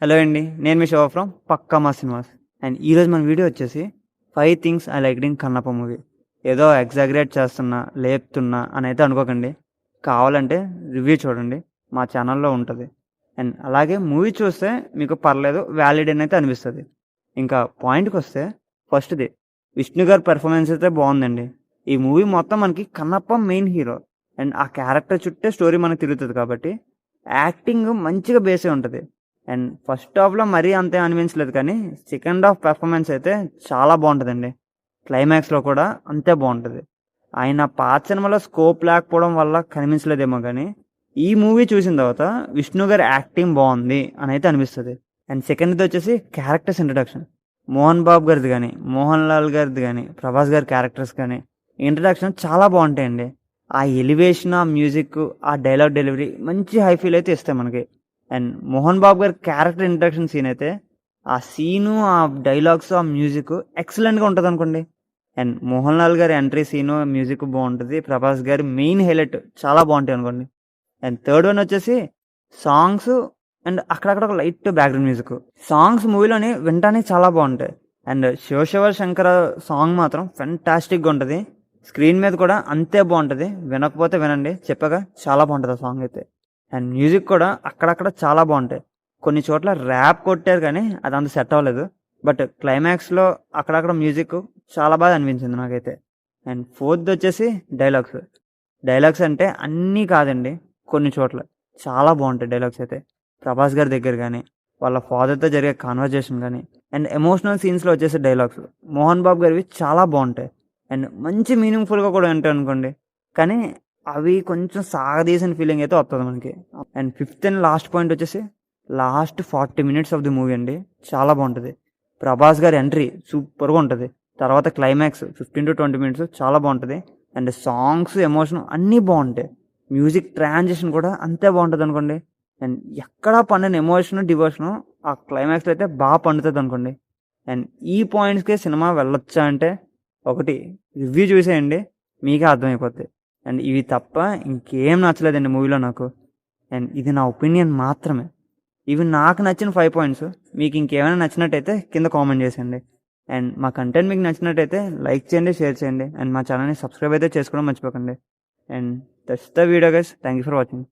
Hello అండి. నేను మీ Shiva from Pakka mass cinemas. And ఈరోజు మన వీడియో వచ్చేసి 5 things I liked in Kannappa movie. ఏదో ఎగ్జాగరేట్ చేస్తున్నా, లేపుతున్నా అని అయితే అనుకోకండి. కావాలంటే రివ్యూ చూడండి. మా ఛానల్‌లో ఉంటది. అండ్ అలాగే మూవీ చూస్తే మీకు పర్లేదు వ్యాలిడ్ అని అయితే అనిపిస్తది. ఇంకా పాయింట్‌కొస్తే ఫస్ట్‌ది విష్ణు గారి పెర్ఫార్మెన్స్ అయితే బావుందండి. ఈ మూవీ మొత్తం మనకి కన్నప్ప మెయిన్ హీరో. అండ్ ఆ క్యారెక్టర్ చుట్టే స్టోరీ మనకు తిరుగుతది కాబట్టి యాక్టింగ్ మంచిగా బేసే ఉంటది. అండ్ ఫస్ట్ హాఫ్‌లో మరీ అంత అనిపించలేదు కానీ, సెకండ్ హాఫ్ పెర్ఫార్మెన్స్ అయితే చాలా బావుంటదండి. క్లైమాక్స్‌లో కూడా అంతే బావుంటది. ఆయన పాత సినిమాలో స్కోప్ లేకపోవడం వల్ల కనిపించలేదేమో గానీ, ఈ మూవీ చూసిన తర్వాత విష్ణు గారి యాక్టింగ్ బావుంది అనైతే అనిపిస్తది. అండ్ సెకండ్‌దొచ్చేసి క్యారెక్టర్స్ ఇంట్రడక్షన్. మోహన్ బాబు గారిది గానీ, మోహన్ లాల్ గారిది గానీ, ప్రభాస్ గారి క్యారెక్టర్స్ కానీ, ఇంట్రడక్షన్ చాలా బావుంటాయండి. ఆ ఎలివేషన్, ఆ మ్యూజిక్, ఆ డైలాగ్ డెలివరీ మంచి హై ఫీల్ అయితే ఇస్తాయి మనకి. అండ్ మోహన్ బాబు గారి క్యారెక్టర్ ఇంట్రడక్షన్ సీన్ అయితే ఆ సీను, ఆ డైలాగ్స్, ఆ మ్యూజిక్ ఎక్సలెంట్‌గా ఉంటదనుకోండి. అండ్ మోహన్ లాల్ గారి ఎంట్రీ సీను, మ్యూజిక్ బావుంటది. ప్రభాస్ గారి మెయిన్ హైలైట్ చాలా బావుంటాయనుకోండి. అండ్ థర్డ్ వన్ వచ్చేసి సాంగ్స్ అండ్ అక్కడక్కడ ఒక లైట్ బ్యాక్‌గ్రౌండ్ మ్యూజిక్. సాంగ్స్ మూవీలోని వినటానికి చాలా బావుంటాయి. అండ్ 'శివ శివ శంకర' సాంగ్ మాత్రం ఫెంటాస్టిక్‌గా ఉంటది. స్క్రీన్ మీద కూడా అంతే బావుంటది. వినకపోతే వినండి. చెప్పాగా చాలా బావుంటది ఆ సాంగ్ అయితే. అండ్ మ్యూజిక్ కూడా అక్కడక్కడ చాలా బావుంటాయి. కొన్ని చోట్ల ర్యాప్ కొట్టారు కానీ అదంత సెట్ అవ్వలేదు. బట్ క్లైమాక్స్‌లో అక్కడక్కడ మ్యూజిక్ చాలా బాగా అనిపించింది నాకైతే. And ఫోర్త్‌దొచ్చేసి dialogues. డైలాగ్స్ అంటే అన్నీ కాదండి. కొన్ని చోట్ల చాలా బావుంటాయి డైలాగ్స్ అయితే. ప్రభాస్ గారి దగ్గర గాని, వాళ్ళ ఫాదర్‌తో జరిగే కన్వర్జేషన్ గాని, అండ్ ఎమోషనల్ సీన్స్‌లో వచ్చేసే డైలాగ్స్. మోహన్ బాబు గారివి చాలా బావుంటాయి. అండ్ మంచి మీనింగ్‌ఫుల్‌గా కూడా ఉంటాయనుకోండి. కానీ అవి కొంచెం సాగదీసిన ఫీలింగ్ అయితే వత్తది మనకి. And fifth and last point వచ్చేసి last 40 minutes of the movie అండి. చాలా బావుంటది. ప్రభాస్ గారి ఎంట్రీ సూపర్‌గా ఉంటది. తర్వాత క్లైమాక్స్ 15-20 మినిట్స్ చాలా బావుంటది. అండ్ సాంగ్స్, ఎమోషన్ అన్నీ బావుంటాయి. మ్యూజిక్ ట్రాన్సిషన్ కూడా అంతే బావుంటదనుకోండి. అండ్ ఎక్కడా పండని ఎమోషను, డివోషను ఆ క్లైమాక్స్‌లో అయితే పండుతదనుకోండి. అండ్ ఈ పాయింట్స్‌కే సినిమా వెళ్ళొచ్చా అంటే, ఒకటి రివ్యూ చూసేయండి. మీకే అర్థమైపోద్ది. అండ్ ఇవి తప్ప ఇంకేం నచ్చలేదండి మూవీలో నాకు. అండ్ ఇది నా ఒపీనియన్ మాత్రమే. ఇవి నాకు నచ్చిన 5 పాయింట్స్. మీకు ఇంకేమైనా నచ్చినట్టయితే కింద కామెంట్ చేసేయండి. అండ్ మా కంటెంట్ మీకు నచ్చినట్టయితే లైక్ చేయండి, షేర్ చేయండి. అండ్ మా ఛానల్‌ని సబ్స్క్రైబ్ అయితే చేసుకోవడం మర్చిపోకండి. And that's the video guys. Thank you for watching.